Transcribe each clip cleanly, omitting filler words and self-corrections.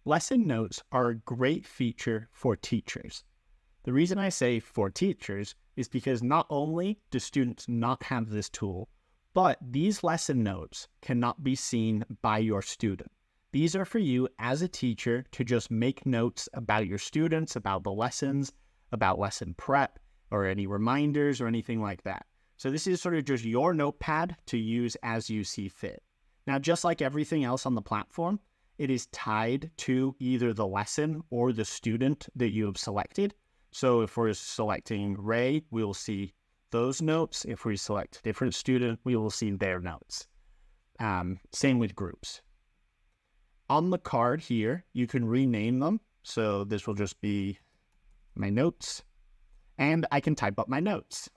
Lesson notes are a great feature for teachers. The reason I say for teachers is because not only do students not have this tool, but these lesson notes cannot be seen by your student. These are for you as a teacher to just make notes about your students, about the lessons, about lesson prep, or any reminders or anything like that. So this is sort of just your notepad to use as you see fit. Now, just like everything else on the platform, it is tied to either the lesson or the student that you have selected. So if we're selecting Ray, we will see those notes. If we select a different student, we will see their notes. Same with groups. On the card here, you can rename them. So this will just be my notes, and I can type up my notes.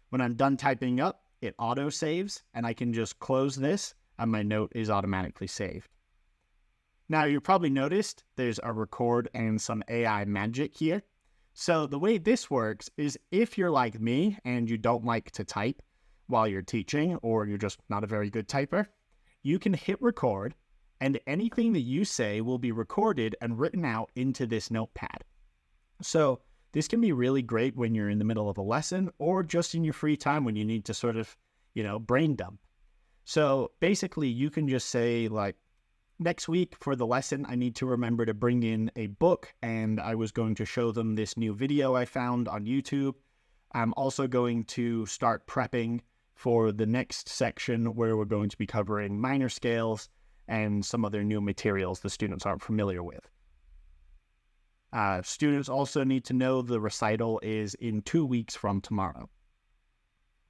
When I'm done typing up, it auto saves, and I can just close this, and my note is automatically saved. Now, you probably noticed there's a record and some AI magic here. So the way this works is if you're like me and you don't like to type while you're teaching, or you're just not a very good typer, you can hit record, and anything that you say will be recorded and written out into this notepad. So this can be really great when you're in the middle of a lesson or just in your free time when you need to sort of, brain dump. So basically you can just say like, next week for the lesson, I need to remember to bring in a book, and I was going to show them this new video I found on YouTube. I'm also going to start prepping for the next section where we're going to be covering minor scales and some other new materials the students aren't familiar with. Students also need to know the recital is in 2 weeks from tomorrow.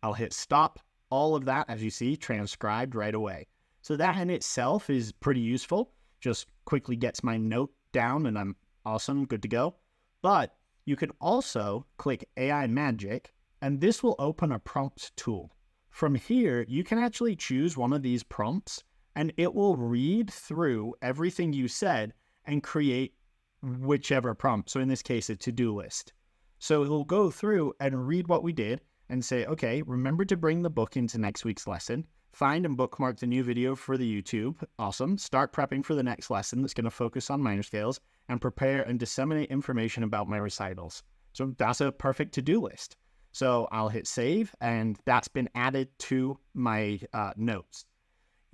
I'll hit stop. All of that, as you see, transcribed right away. So that in itself is pretty useful. Just quickly gets my note down and I'm awesome, good to go. But you can also click AI Magic, and this will open a prompts tool. From here, you can actually choose one of these prompts, and it will read through everything you said and create whichever prompt. So in this case, a to-do list. So it will go through and read what we did and say, okay, remember to bring the book into next week's lesson. Find and bookmark the new video for the YouTube. Awesome. Start prepping for the next lesson that's going to focus on minor scales, and prepare and disseminate information about my recitals. So that's a perfect to-do list. So I'll hit save, and that's been added to my notes.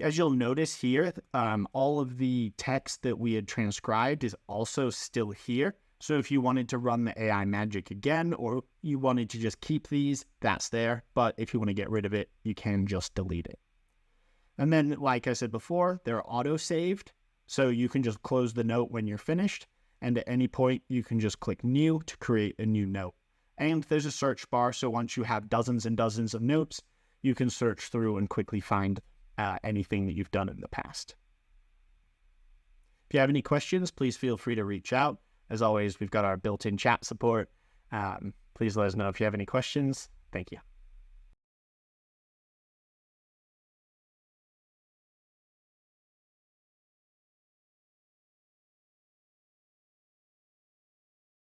As you'll notice here, all of the text that we had transcribed is also still here. So if you wanted to run the AI magic again, or you wanted to just keep these, that's there. But if you want to get rid of it, you can just delete it. And then, like I said before, they're auto-saved. So you can just close the note when you're finished. And at any point, you can just click new to create a new note. And there's a search bar. So once you have dozens and dozens of notes, you can search through and quickly find anything that you've done in the past. If you have any questions, please feel free to reach out. As always, we've got our built-in chat support. Please let us know if you have any questions. Thank you.